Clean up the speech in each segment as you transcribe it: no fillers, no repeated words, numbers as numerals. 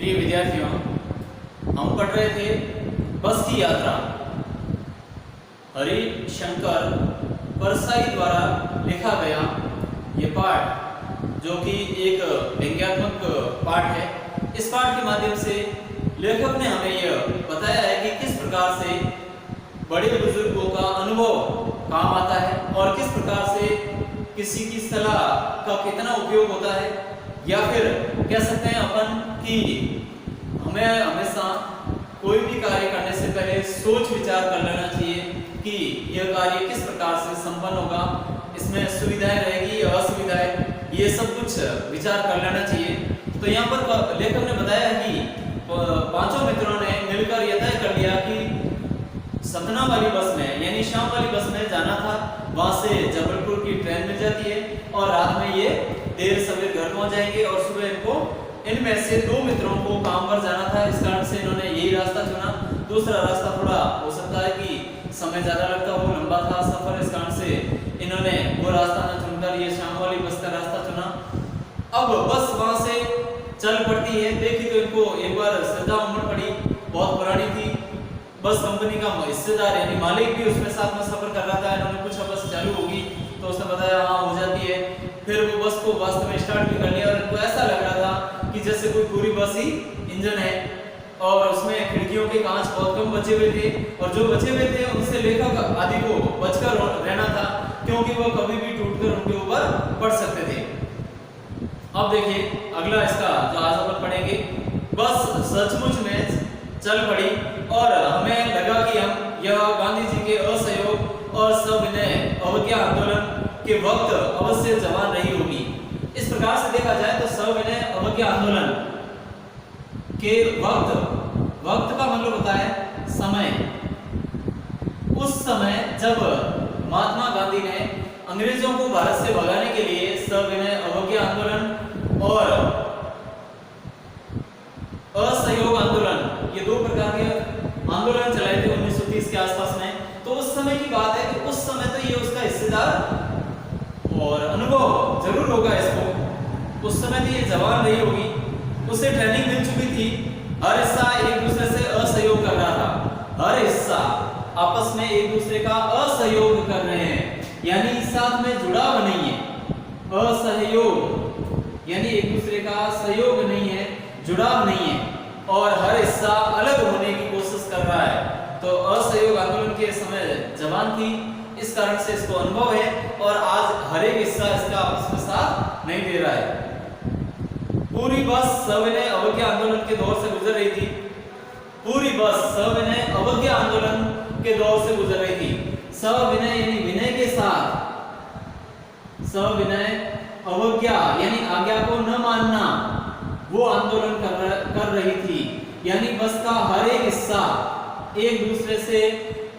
प्रिय विद्यार्थियों, हम पढ़ रहे थे बस की यात्रा। हरिशंकर परसाई द्वारा लिखा गया ये पाठ, जो कि एक व्यंग्यात्मक पाठ है। इस पाठ के माध्यम से लेखक ने हमें यह बताया है कि किस प्रकार से बड़े बुजुर्गों का अनुभव काम आता है और किस प्रकार से किसी की सलाह का कितना उपयोग होता है, या फिर कह सकते हैं अपन कि हमें हमेशा कोई भी कार्य करने से पहले सोच विचार कर लेना चाहिए कि यह कार्य किस प्रकार से संपन्न होगा, इसमें सुविधाएं रहेगी या असुविधाएं, ये सब कुछ विचार कर लेना चाहिए। तो यहाँ पर लेखक ने बताया कि पांचों मित्रों ने मिलकर यह तय कर लिया कि सतना वाली बस में यानी शाम वाली बस में जाना था। वहां से जबलपुर की ट्रेन मिल जाती है और रात में ये देर सवेर घर पहुंच जाएंगे और सुबह इनको इनमें से दो मित्रों को काम पर जाना था। इस कारण से इन्होंने यही रास्ता चुना। दूसरा रास्ता थोड़ा हो सकता है कि समय ज्यादा लगता हो, लंबा था सफर, इस कारण से इन्होंने वो रास्ता न चुनकर ये शाम वाली बस का रास्ता चुना। अब बस वहां से चल पड़ती है। देखी तो इनको एक बार श्रद्धा उमड़ पड़ी, बहुत पुरानी थी। बस कंपनी का हिस्सेदार यानी मालिक भी उसमें साथ में सफर कर रहा था। इन्होंने पूछा बस चालू होगी, तो उसने बताया हाँ हो जाती है। फिर वो बस को वास्तव में स्टार्ट भी कर लिया और इनको ऐसा लग रहा था कि जैसे कोई पूरी बस ही इंजन है, और उसमें खिड़कियों के कांच बहुत कम बचे हुए थे, और जो बचे हुए थे उनसे लेखक आदि को बचकर रहना था, क्योंकि वो कभी भी टूटकर उनके ऊपर पड़ सकते थे। अब देखिए अगला इसका जो आज अपन पढ़ेंगे, बस सचमुच में चल पड़ी और हमें लगा कि हम यह गांधी जी के असहयोग और सविनय अवज्ञा आंदोलन के वक्त अवश्य जवान रही होगी। इस प्रकार से देखा जाए तो सविनय अवज्ञा आंदोलन के वक्त का मतलब होता है समय। उस समय जब महात्मा गांधी ने अंग्रेजों को भारत से भगाने के लिए सविनय अवज्ञा आंदोलन और असहयोग आंदोलन, ये दो प्रकार के आंदोलन चलाए थे 1930 के आसपास में। तो उस समय की बात है कि उस समय तो ये उसका हिस्सेदार और अनुभव जरूर होगा इसको। उस समय तो ये जवान रही होगी, उसे ट्रेनिंग मिल चुकी थी। हर हिस्सा एक दूसरे से असहयोग कर रहा था, हर हिस्सा आपस में एक दूसरे का असहयोग कर रहे हैं, यानी साथ में जुड़ाव नहीं है। असहयोग यानी एक दूसरे का सहयोग नहीं है, जुड़ाव नहीं है, और हर हिस्सा अलग होने की कोशिश कर रहा है। तो असहयोग आंदोलन के समय जवान थी, इस कारण से इसको अनुभव है, और आज हर एक हिस्सा इसका आपस में साथ नहीं दे रहा है। पूरी बस सविनय अवज्ञा आंदोलन के दौर से गुजर रही थी। पूरी बस सविनय अवज्ञा आंदोलन के दौर से गुजर रही थी। सविनय यानी विनय के साथ, सविनय अवज्ञा यानी आज्ञा को न मानना, वो आंदोलन कर रही थी। यानी बस का हर एक हिस्सा एक दूसरे से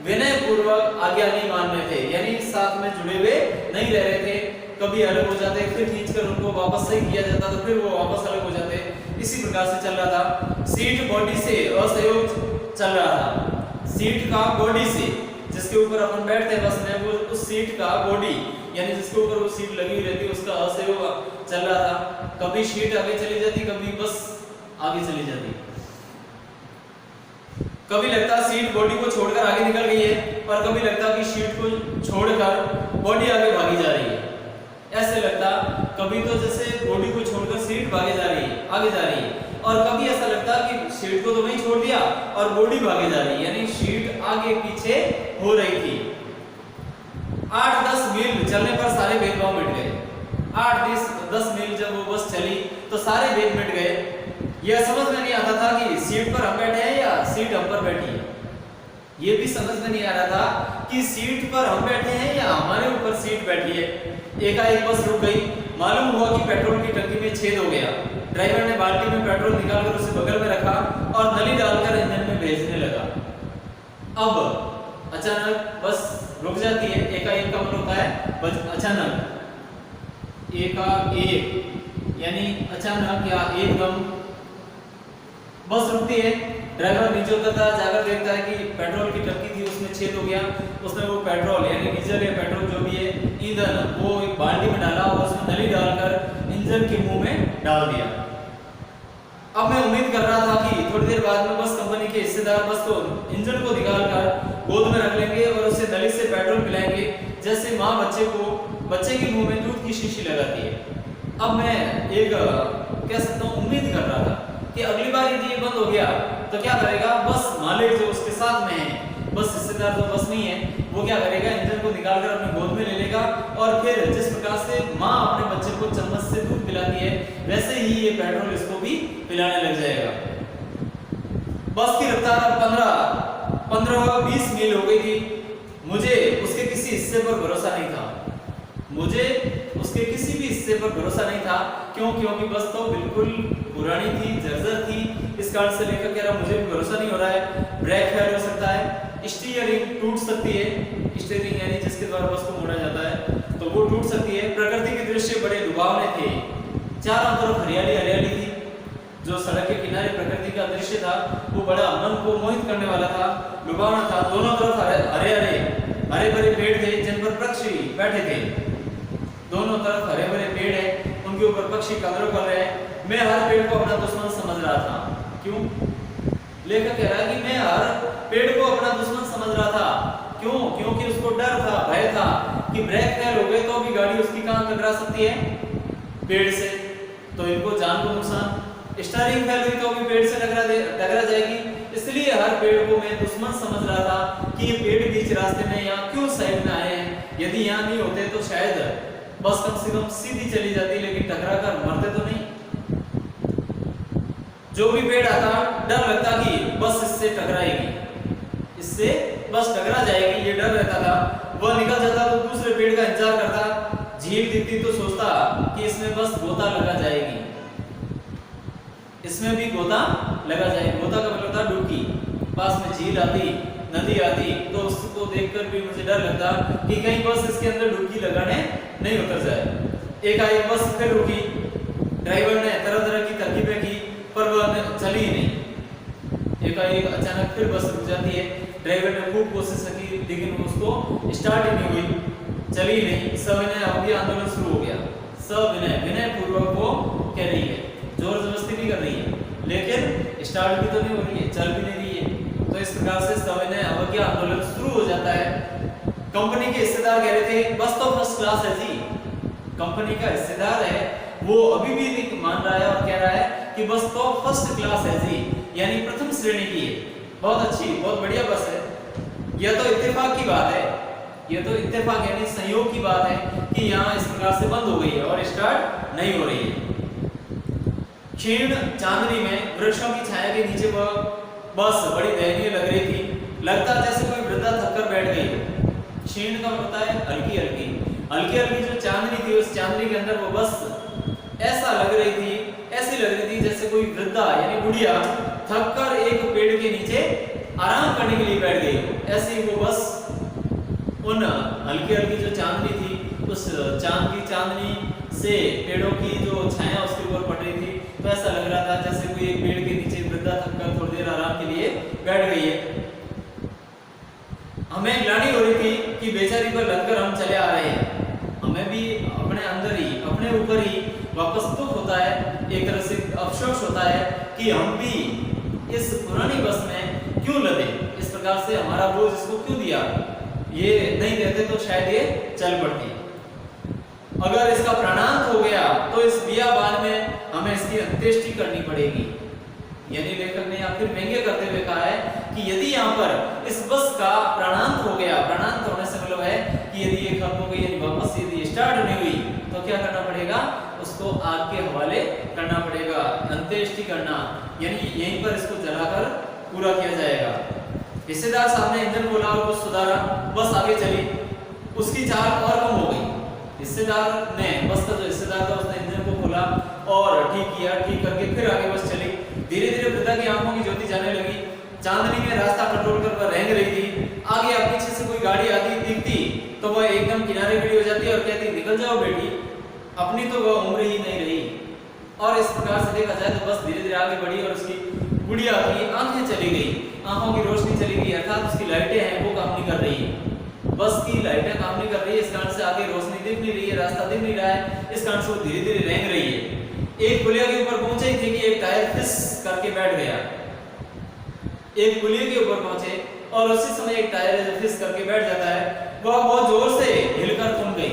विनय पूर्वक आज्ञा नहीं मान रहे थे, यानी साथ में जुड़े हुए नहीं रह रहे थे। कभी अलग हो जाते, फिर खींचकर उनको वापस सही किया जाता, तो फिर वो वापस अलग हो जाते। इसी प्रकार से चल रहा था। सीट बॉडी से असहयोग चल रहा था। सीट का बॉडी से, जिसके ऊपर अपन बैठते हैं बस में, वो उस सीट का बॉडी यानी जिसके ऊपर वो सीट लगी हुई रहती है, उसका असहयोग चल रहा था। कभी सीट आगे चली जाती, कभी बस आगे चली जाती। कभी लगता सीट बॉडी को छोड़कर आगे निकल गई है, और कभी लगता कि सीट को छोड़कर बॉडी आगे भागी जा रही है। ऐसे लगता कभी तो जैसे बॉडी को छोड़कर सीट भागे जा रही है, आगे जा रही है, और कभी ऐसा लगता कि सीट को तो वहीं छोड़ दिया और बॉडी भागे जा रही है, यानी सीट आगे पीछे हो रही थी। 8-10 मील चलने पर सारे भेदभाव मिट गए। 8-10 मील जब वो बस चली तो सारे भेद मिट गए। यह समझ में नहीं आता था कि सीट पर हम बैठे हैं या सीट हम पर बैठी है। ये भी समझ में नहीं आ रहा था कि सीट पर हम बैठे हैं या हमारे ऊपर सीट बैठी है। एकाएक बस रुक गई। मालूम हुआ कि पेट्रोल की टंकी में छेद हो गया। ड्राइवर ने बाल्टी में पेट्रोल निकालकर उसे बगल में रखा और नली डालकर इंजन में भेजने लगा। अब अचानक बस रुक जाती है। एकाएक का मतलब होता है अचानक, एकाएक यानी अचानक या एकदम बस रुकती है। ड्राइवर नीचे उतरता है, जाकर देखता है कि पेट्रोल की टंकी थी उसमें छेद हो गया। उसने वो पेट्रोल यानी डीजल या पेट्रोल जो भी है ईंधन वो एक बाल्टी में डाला और उसमें नली डालकर इंजन के मुंह में डाल दिया। अब मैं उम्मीद कर रहा था कि थोड़ी देर बाद में बस कंपनी के हिस्सेदार बस को इंजन को निकालकर गोद में रख लेंगे और उसे नली से पेट्रोल पिलाएंगे, जैसे माँ बच्चे के मुंह में दूध की शीशी लगाती है। अब मैं एक कह सकता हूँ उम्मीद कर रहा था कि अगली बार यदि ये बंद हो गया तो क्या करेगा, बस मालिक जो उसके साथ में है, बस हिस्सेदार तो बस नहीं है, वो क्या करेगा, इंजन को निकालकर अपने गोद में ले लेगा और फिर जिस प्रकार से माँ अपने बच्चे को चम्मच से दूध पिलाती है, वैसे ही ये पेट्रोल इसको भी पिलाने लग जाएगा। बस की रफ्तार 15-20 मील हो गई थी। मुझे उसके किसी हिस्से पर भरोसा नहीं था, मुझे उसके किसी भी हिस्से पर भरोसा नहीं था। क्यों? क्योंकि बस तो बिल्कुल पुरानी थी, जर्जर थी। इस कारण से लेकर कह रहा मुझे भी भरोसा नहीं हो रहा है। ब्रेक फेल हो सकता है, स्टीयरिंग टूट सकती है, स्टीयरिंग यानी जिसके द्वारा बस को मोड़ा जाता है तो वो टूट सकती है। प्रकृति के दृश्य बड़े लुभावने थे, चारों तरफ हरियाली हरियाली थी। जो सड़क के किनारे प्रकृति का दृश्य था वो बड़ा मन को मोहित करने वाला था, लुभावना था। दोनों तरफ हरे भरे पेड़ थे जिन पर पक्षी बैठे थे। दोनों तरफ हरे भरे पेड़ है, उनके ऊपर पक्षी कलरव कर रहे हैं। मैं हर पेड़ को अपना दुश्मन समझ रहा था। क्यों? लेखक कह रहा है कि मैं हर पेड़ को अपना दुश्मन समझ रहा था। क्यों? क्योंकि उसको डर था, भय था कि ब्रेक फेल हो गए तो भी गाड़ी उसकी कहां टकरा सकती है, पेड़ से, तो इनको जान को नुकसान। स्टीयरिंग फेल हुई तो भी पेड़ से टकरा जाएगी। इसलिए हर पेड़ को मैं दुश्मन समझ रहा था कि ये पेड़ बीच रास्ते में यहाँ क्यों साइड में आए हैं। यदि यहाँ नहीं होते तो शायद बस कम से कम सीधी चली जाती, लेकिन टकरा कर मरते तो नहीं। जो भी पेड़ आता डर लगता कि बस इससे टकराएगी, इससे बस टकरा जाएगी, ये डर रहता था। वह निकल जाता तो दूसरे पेड़ का इंतजार करता। झील दिखती तो सोचता कि इसमें बस गोता लगा जाएगी, इसमें भी गोता लगा जाएगी। गोता का मतलब था डुबकी। पास में झील आती, नदी आती तो उसको देखकर भी मुझे डर लगता कि कहीं बस इसके अंदर डुबकी लगाने नहीं उतर जाए। एक आई बस फिर रुकी, ड्राइवर ने तरह तरह की तरकीबें की पर वह चली ही नहीं। एकाएक अचानक फिर बस रुक जाती है। ड्राइवर ने खूब कोशिश की लेकिन उसको स्टार्ट ही नहीं हुई, चली ही नहीं। सविनय अवधि आंदोलन शुरू हो गया। सविनय विनय पूर्वक वो कह रही है, जोर जबरदस्ती नहीं कर रही है, लेकिन स्टार्ट भी तो नहीं हो रही है, चल भी नहीं रही है। तो इस प्रकार से सविनय अवज्ञा आंदोलन शुरू हो जाता है। कंपनी के हिस्सेदार कह रहे थे बस तो फर्स्ट क्लास है जी। कंपनी का हिस्सेदार है वो अभी भी नहीं मान रहा है और कह रहा है कि बस तो फर्स्ट क्लास है जी, यानी प्रथम श्रेणी की है, बहुत अच्छी, बहुत बढ़िया बस है। यह तो इत्तेफाक की बात है, यह तो इत्तेफाक यानी संयोग की बात है कि यहाँ इस प्रकार से बंद हो गई है और स्टार्ट नहीं हो रही है। क्षीण चांदनी में वृक्षों की छाया के नीचे वह बस बड़ी दयनीय लग रही थी। लगता जैसे कोई वृद्धा थककर बैठ गई। क्षीण का होता है हल्की हल्की जो चांदनी थी उस चांदनी के अंदर वो बस ऐसा लग रही थी, ऐसी लग रही थी जैसे कोई वृद्धा यानी बुढ़िया थककर एक पेड़ के नीचे आराम करने के लिए बैठ गई। ऐसी वो बस उन हल्की जो चांदनी थी उस चांदनी से पेड़ों की जो छाया उसके ऊपर पड़ रही थी, तो ऐसा लग रहा था जैसे कोई एक पेड़ के नीचे वृद्धा थककर थोड़ी देर आराम के लिए बैठ गई है। हमें ग्लानि हो रही थी कि बेचारी पर लगकर हम चले आ रहे हैं। हमें भी अपने अंदर ही, अपने ऊपर ही वापस दुख होता है, एक तरह से अफसोस होता है कि हम भी इस पुरानी बस में क्यों लदे, इस प्रकार से हमारा बोझ इसको क्यों दिया। ये नहीं देते तो शायद ये चल पड़ती। अगर इसका प्राणांत हो गया तो इस बियाबान में हमें इसकी अंत्येष्टि करनी पड़ेगी। यानी लेखक ने आखिर व्यंग्य करते हुए कहा है कि यदि यहाँ पर इस बस का प्राणांत हो गया, प्राणांत होने से मतलब है कि यदि ये खत्म हो गई, यानी वापस यदि स्टार्ट नहीं हुई तो क्या करना पड़ेगा, उसको आग के हवाले करना पड़ेगा, अंत्येष्टि करना, यानी यहीं पर इसको जलाकर पूरा किया जाएगा। हिस्सेदार साहब ने इंजन खोला और कुछ सुधारा, बस आगे चली, उसकी चाल और कम हो गई। हिस्सेदार ने, बस का जो हिस्सेदार था उसने इंजन को खोला और ठीक किया, ठीक करके फिर आगे बस चली। धीरे धीरे वृद्धा की आंखों की ज्योति जाने लगी। चांदनी में रास्ता कंट्रोल कर वह रेंग रही थी। आगे या पीछे से कोई गाड़ी आती दिखती तो वह एकदम किनारे खड़ी हो जाती और कहती निकल जाओ बेटी, अपनी तो वह उम्र ही नहीं रही। और इस प्रकार से देखा जाए तो बस धीरे धीरे आगे बढ़ी और उसकी गुड़िया की आंखें चली गई, आंखों की रोशनी चली गई, अर्थात उसकी लाइटें हैं वो काम नहीं कर रही। बस की लाइटें काम नहीं कर रही है, इस कारण से आगे रोशनी दिख नहीं रही है, रास्ता दिख नहीं रहा है, इस कारण से वो धीरे धीरे रेंग रही है। एक पुलिया के ऊपर पहुंचे ही थी कि एक टायर फिस करके बैठ गया। एक पुलिया के ऊपर पहुंचे और उसी समय एक टायर है जो फिस करके बैठ जाता है, वह बहुत जोर से हिलकर थम गई।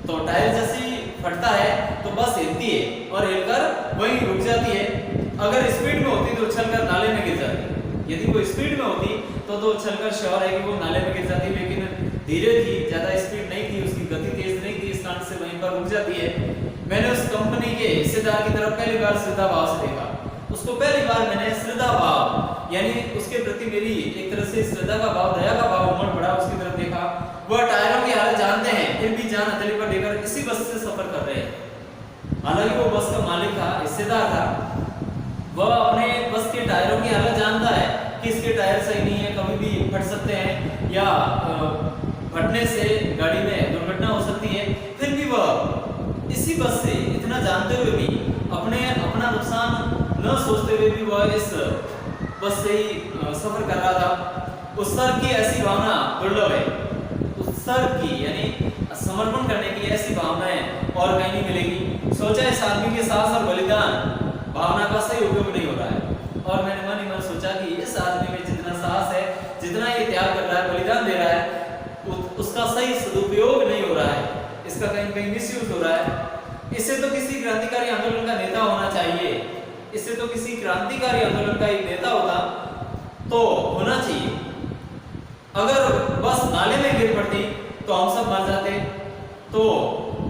तो टायर जैसे ही फटता है तो बस हिलती है और हिलकर वहीं रुक जाती है। अगर स्पीड में होती तो उछलकर नाले में गिर जाती। यदि वो स्पीड में होती तो उछलकर श्योर है कि वो नाले में गिर जाती, लेकिन धीरे थी, ज्यादा स्पीड नहीं थी, उसकी गति तेज नहीं थी, इस कारण से वहीं पर रुक जाती है। मैंने उस कंपनी के हिस्सेदार की तरफ पहली बार श्रद्धा भाव से देखा। उसको पहली बार मैंने श्रद्धा भाव यानी उसके प्रति मेरी एक तरह से श्रद्धा का भाव, दया का भाव उमड़ पड़ा, उसकी तरफ देखा। वह टायरों की हालत जानते हैं, फिर भी जान हथेली पर लेकर इसी बस से सफर कर रहे हैं। हालांकि वो बस का मालिक था, हिस्सेदार था, वह अपने बस के टायरों की हालत जानता है कि इसके टायर सही नहीं है, कभी भी फट सकते हैं या फटने से गाड़ी में दुर्घटना हो सकती है। फिर भी वह इसी बस से इतना जानते हुए भी अपना नुकसान न सोचते हुए भी वह इस बस से ही सफर कर रहा था। उस सर की ऐसी भावना दुर्लभ है, उस सर की यानी समर्पण करने की ऐसी भावनाएं और कहीं नहीं मिलेगी। सोचा इस आदमी के साहस और बलिदान भावना का सही उपयोग नहीं हो रहा है, और मैंने मन ही मन सोचा कि इस आदमी में जितना साहस है, जितना ये त्याग कर रहा है, बलिदान दे रहा है, उसका सही सदुपयोग नहीं हो रहा है, इसका कहीं कहीं मिसयूज हो रहा है। इससे तो किसी क्रांतिकारी आंदोलन का नेता होना चाहिए, इससे तो किसी क्रांतिकारी आंदोलन का एक नेता होता तो होना चाहिए। अगर बस नाले में गिर पड़ती तो हम सब मर जाते, तो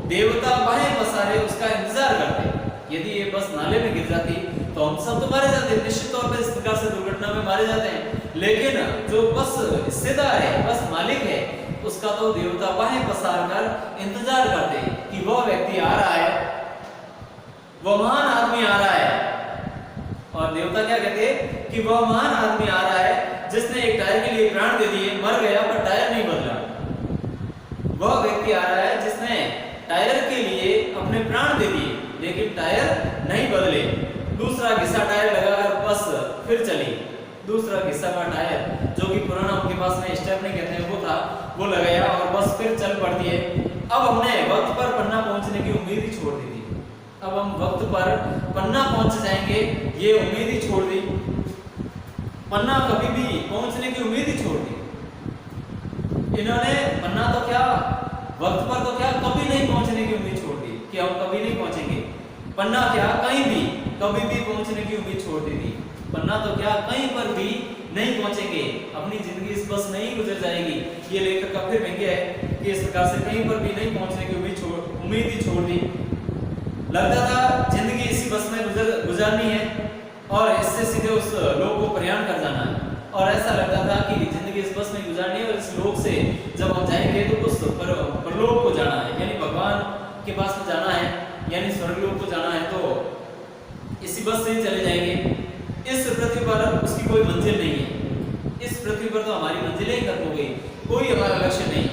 देवता बाहें पसारे उसका इंतजार करते। यदि ये बस नाले में गिर जाती तो हम सब तो मारे जाते, निश्चित तौर पर इस प्रकार से दुर्घटना में मारे जाते हैं। लेकिन जो बस हिस्सेदार है, बस मालिक है, उसका तो देवता बाहें पसार कर इंतजार करते कि वह व्यक्ति आ रहा है, वह महान आदमी आ रहा है। और देवता क्या कहते कि वह महान आदमी आ रहा है जिसने एक टायर के लिए प्राण दे दिए, मर गया पर टायर नहीं बदला। वह व्यक्ति आ रहा है जिसने टायर के लिए अपने प्राण दे दिए लेकिन टायर नहीं बदले। दूसरा घिसा टायर लगाकर बस फिर चली। दूसरा घिसा हुआ टायर जो कि पुराना उनके पास में स्टेपनी कहते हैं वो था, वो लगाया और बस फिर चल पड़ती है। अब हमने वक्त पर पन्ना पहुंचने की उम्मीद ही छोड़ दी थी। अब हम वक्त पर पन्ना पहुंच जाएंगे ये उम्मीद ही छोड़ दी। पन्ना कभी भी पहुंचने की उम्मीद ही छोड़ दी। इन्होंने पन्ना तो क्या, वक्त पर तो क्या, कभी नहीं पहुंचने की उम्मीद छोड़ दी कि हम कभी नहीं पहुंचेंगे। पन्ना क्या, कहीं भी कभी भी पहुंचने की उम्मीद छोड़ दी थी। पन्ना तो क्या, कहीं पर भी नहीं पहुंचेंगे, अपनी जिंदगी इस बस में ही गुजर जाएगी। ये लेखक का फिर व्यंग्य है कि इस प्रकार से कहीं पर भी नहीं पहुंचने की उम्मीद ही छोड़ दी। लगता था जिंदगी इसी बस में गुजारनी है और इससे सीधे उस लोक को प्रयाण कर जाना है। और ऐसा लगता था कि जिंदगी इस बस में गुजारनी है और इस लोक से जब हम जाएंगे तो उस परलोक को जाना है, यानी भगवान के पास में जाना है, यानी स्वर्गलोक को जाना है। तो इसी बस से ही चले जाएंगे। इस पृथ्वी पर उसकी कोई मंजिल नहीं है। इस पृथ्वी पर तो हमारी मंजिलें ही खत्म हो गई, कोई हमारा लक्ष्य नहीं।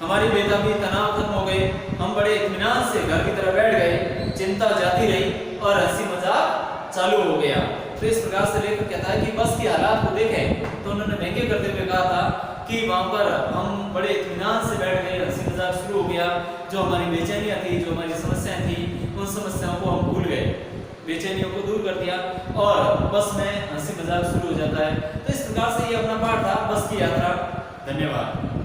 हमारी बेताबी, तनाव खत्म हो गए, हम बड़े इत्मीनान से घर की तरफ बैठ गए, चिंता जाती रही और हंसी मजाक चालू हो गया। तो इस प्रकार से लेखक कहता है कि बस की हालात को देखें तो उन्होंने व्यंग्य करते हुए कहा था कि वहां पर हम बड़े इत्मीनान से बैठ गए, हंसी मजाक शुरू हो गया। जो हमारी बेचैनियां थी, जो हमारी समस्याएं थी, उन समस्याओं को हम भूल गए, बेचैनियों को दूर कर दिया और बस में हंसी मजाक शुरू हो जाता है। तो इस प्रकार से ये अपना पाठ था, बस की यात्रा। धन्यवाद।